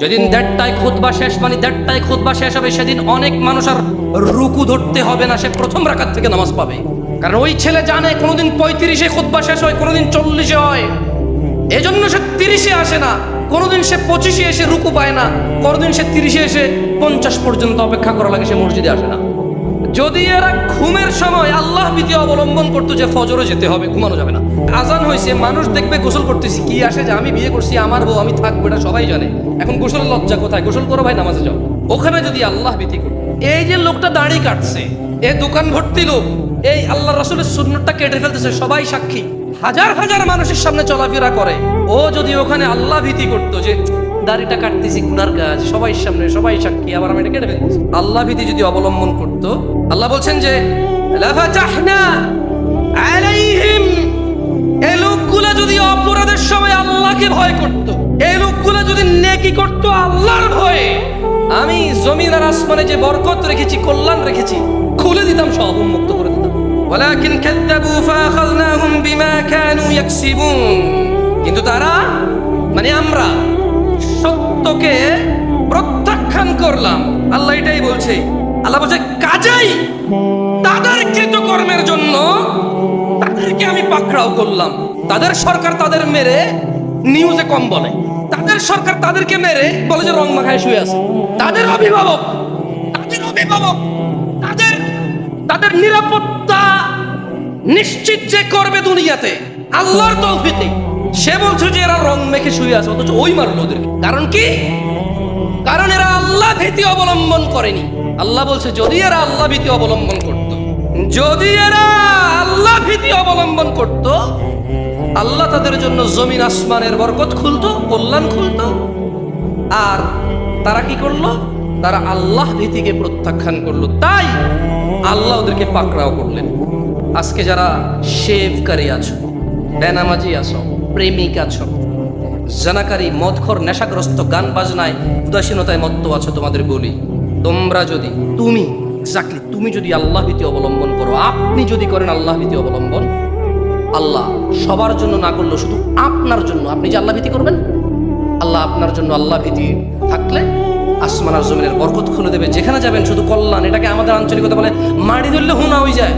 যেদিন 1:30টায় খুতবা শেষ, মানে 1:30টায় খুতবা শেষ হবে, সেদিন অনেক মানুষ আর রুকু ধরতে হবে না, সে প্রথম রাকাত থেকে নামাজ পাবে। কারণ ওই ছেলে জানে কোনোদিন 35-এ খুতবা শেষ হয়, কোনোদিন 40-এ হয়, এজন্য সে 30-এ আসে না, কোনোদিন সে 25-এ এসে রুকু পায় না, কোনোদিন সে 30-এ এসে 50 পর্যন্ত অপেক্ষা করা লাগে, সে মসজিদে আসে না। যদি এরা ঘুমের সময় আল্লাহ ভীতি অবলম্বন করতো যে ফজরে যেতে হবে, ঘুমানো যাবে না, আজান হয়েছে, মানুষ দেখবে গোসল করতেছি, কি আসে যে আমি বিয়ে করছি, আমার বউ, আমি থাকবো, এটা সবাই জানে, এখন গোসলের লজ্জা কোথায়? গোসল করো ভাই, নামাজে যাও। ওখানে যদি আল্লাহ ভীতি করতো, এই যে লোকটা দাড়ি কাটছে, এই দোকান ভর্তি লোক, এই আল্লাহ রাসূলের সুন্নাতটা কেটে ফেলতেছে, সবাই সাক্ষী, হাজার হাজার মানুষের সামনে চলাফেরা করে, ও যদি ওখানে আল্লাহ ভীতি করতো যে দাড়িটা কাটতেছি গুনার কাজ, সবাই সামনে, সবাই সাক্ষী, আবার আমি এটা কেটে ফেলতেছি, আল্লাহ ভীতি যদি অবলম্বন করতো, আল্লাহ বলছেন যে লাফাতাহনা আলাইহিম, এই লোকগুলা যদি অপরাধের সময় আল্লাহকে ভয় করত, এই লোকগুলা যদি নেকি করত আল্লাহর ভয়ে, আমি জমিন আর আসমানে যে বরকত রেখেছি, কল্যাণ রেখেছি, খুলে দিতাম, সব উন্মুক্ত করে দিতাম। ওয়ালাকিন কাযযাবু ফাআখাযনাহুম বিমা কানু ইয়াকসিবুন, কিন্তু তারা, মানে আমরা সত্যকে প্রত্যাখ্যান করলাম। আল্লাহ এটাই বলছে, আল্লাহ বলছে কাজেই তাদের কৃতকর্মের জন্য তাদেরকে আমি পাকড়াও করলাম। তাদের সরকার তাদের মেরে নিউজে কম বলে, তাদের সরকার তাদেরকে মেরে বলে যে রং মাখায় শুয়ে আছে, তাদের অভিভাবক তাদের নিরাপত্তা নিশ্চিত যে করবে দুনিয়াতে আল্লাহর তৌফিকে, সে বলছে যে এরা রং মেখে শুয়ে আছে, অথচ ওই মারলো ওদেরকে। কারণ কি? কারণ এরা আল্লাহ ভীতি অবলম্বন করেনি। আল্লাহ বলছে যদি এরা আল্লাহ ভীতি অবলম্বন করত, যদি এরা আল্লাহ ভীতি অবলম্বন করত, আল্লাহ তাদের জন্য জমিন আসমানের বরকত খুলতো, কল্যাণ খুলতো। আর তারা কি করলো? তারা আল্লাহ ভীতিকে প্রত্যাখ্যান করলো, তাই আল্লাহ ওদেরকে পাকড়াও করলেন। আজকে যারা শেভকারী আছো, বেনামাজি আছো, প্রেমিক আছো, জানাকারী, মদখোর, নেশাগ্রস্ত, গান বাজনায়, উদাসীনতায় মত্ত আছো, তোমাদের বলি, তোমরা যদি, তুমি যদি আল্লাহ ভীতি অবলম্বন করো, আপনি যদি করেন আল্লাহ ভীতি অবলম্বন, আল্লাহ সবার জন্য না করলেও শুধু আপনার জন্য, আপনি যে আল্লাহ ভীতি করবেন, আল্লাহ আপনার জন্য আল্লাহ ভীতি থাকলে আসমান আর জমিনের বরকত খুলে দেবে, যেখানে যাবেন শুধু কল্যাণ। এটাকে আমাদের আঞ্চলিকতা বলে মাড়ি ধরলে হুনা হয়ে যায়।